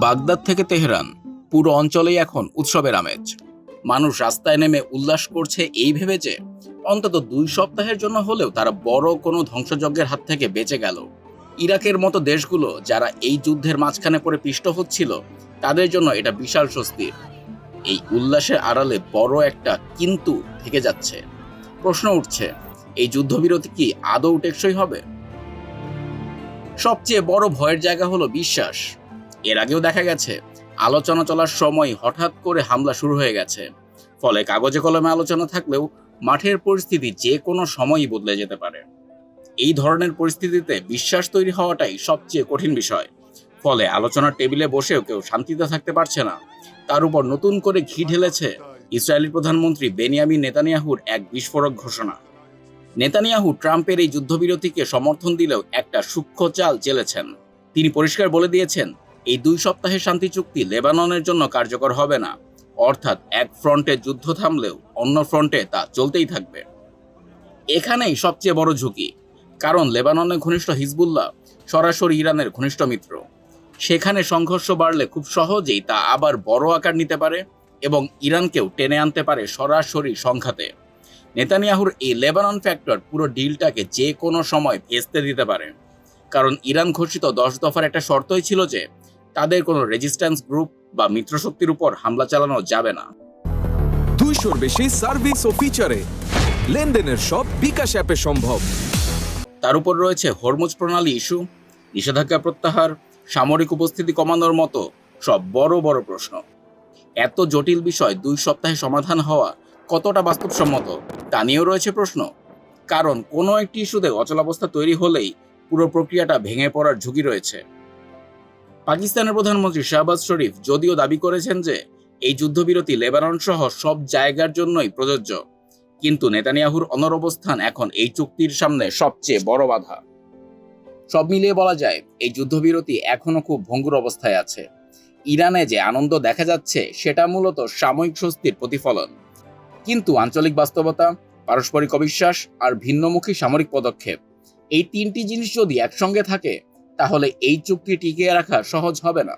Baghdad থেকে Tehran, পুরো অঞ্চলেই এখন উৎসবের আমেজ। মানুষ রাস্তায় নেমে উল্লাস করছে এই ভেবে যে অন্তত 2 সপ্তাহের জন্য হলেও তারা বড় কোনো ধ্বংসযজ্ঞের হাত থেকে বেঁচে গেল। ইরাকের মতো দেশগুলো যারা এই যুদ্ধের মাঝখানে পড়ে পিষ্ট হচ্ছিল, তাদের জন্য এটা বিশাল স্বস্তির। এই উল্লাসের আড়ালে বড় একটা কিন্তু থেকে যাচ্ছে। প্রশ্ন উঠছে, এই যুদ্ধবিরতি কি আদৌ টেকসই হবে? সবচেয়ে বড় ভয়ের জায়গা হলো বিশ্বাস। এর আগেও দেখা গেছে আলোচনা চলার সময় হঠাৎ করে হামলা শুরু হয়ে গেছে। ফলে কাগজে কলমে আলোচনা থাকলেও মাঠের পরিস্থিতি যে কোনো সময়ই বদলে যেতে পারে। এই ধরনের পরিস্থিতিতে বিশ্বাস তৈরি হওয়াটাই সবচেয়ে কঠিন বিষয়। ফলে আলোচনার টেবিলে বসেও কেউ শান্তিতে থাকতে পারছে না। তার উপর নতুন করে ঘি ঢেলেছে ইসরায়েলি প্রধানমন্ত্রী বেনিয়ামিন নেতানিয়াহুর এক বিস্ফোরক ঘোষণা। নেতানিয়াহু ট্রাম্পের এই যুদ্ধবিরতিকে সমর্থন দিলেও একটা সূক্ষ্ম চাল চেলেছেন। তিনি পরিষ্কার বলে দিয়েছেন, এই 2 সপ্তাহের শান্তি চুক্তি লেবাননের জন্য কার্যকর হবে না। অর্থাৎ এক ফ্রন্টে যুদ্ধ থামলেও অন্য ফ্রন্টে তা চলতেই থাকবে। এখানেই সবচেয়ে বড় ঝুঁকি, কারণ লেবাননের ঘনিষ্ঠ হিজবুল্লাহ সরাসরি ইরানের ঘনিষ্ঠ মিত্র। সেখানে সংঘর্ষ বাড়লে খুব সহজেই তা আবার বড় আকার নিতে পারে এবং ইরানকেও টেনে আনতে পারে সরাসরি সংঘাতে। নেতানিয়াহুর এই লেবানন ফ্যাক্টর পুরো ডিলটাকে যে কোনো সময় ভেস্তে দিতে পারে। কারণ ইরান ঘোষিত 10 দফার একটা শর্তই ছিল যে তাদের কোনো রেজিস্ট্যান্স গ্রুপ বা মিত্রশক্তির উপর হামলা চালানো যাবে না। 200-র বেশি সার্ভিস ও ফিচারে লেনদেনের সব বিকাশ অ্যাপে সম্ভব। তার উপর রয়েছে হরমুজ প্রণালী ইস্যু, নিষেধাজ্ঞা প্রত্যাহার, সামরিক উপস্থিতি কমানোর মতো সব বড় বড় প্রশ্ন। এত জটিল বিষয় 2 সপ্তাহে সমাধান হওয়া কতটা বাস্তবসম্মত তা নিয়েও রয়েছে প্রশ্ন। কারণ কোনো একটি ইস্যুতে অচলাবস্থা তৈরি হলেই পুরো প্রক্রিয়াটা ভেঙে পড়ার ঝুঁকি রয়েছে। পাকিস্তানের প্রধানমন্ত্রী শাহবাজ শরীফ যদিও দাবি করেছেন যে এই যুদ্ধবিরতি লেবানন সহ সব জায়গার জন্যই প্রযোজ্য, কিন্তু নেতানিয়াহুর অনড় অবস্থান এখন এই চুক্তির সামনে সবচেয়ে বড় বাধা। সব মিলিয়ে বলা যায় এই যুদ্ধবিরতি এখনো খুব ভঙ্গুর অবস্থায় আছে। ইরানে যে আনন্দ দেখা যাচ্ছে সেটা মূলত সাময়িক স্বস্তির প্রতিফলন, কিন্তু আঞ্চলিক বাস্তবতা, পারস্পরিক অবিশ্বাস আর ভিন্নমুখী সামরিক পদক্ষেপ, এই 3টি জিনিস যদি একসঙ্গে থাকে তাহলে এই চুক্তি টিকিয়ে রাখা সহজ হবে না।